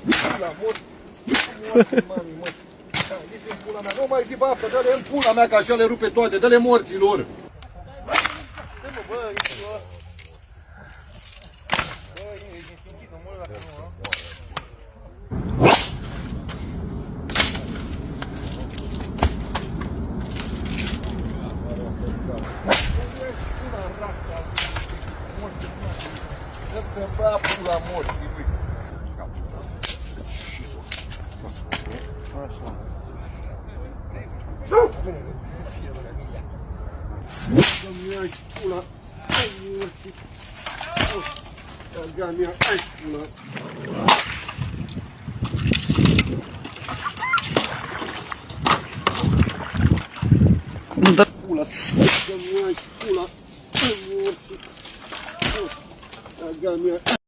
Pula, mort. Mami, mă. Zi-se în pula mea. Nu mai zi baftă, dă-le în pula mea, că așa le rupe toate. Dă-le morților. Dă-mă, bă, ești eu. Bă, ești închis, nu mă dacă nu, a? Să bea pula morții, lui. Așa. Să-mi ia pula. Ai morții. Caga mea, ai pula. Dar pula. Să-mi ia pula. Ai morții. Caga mea.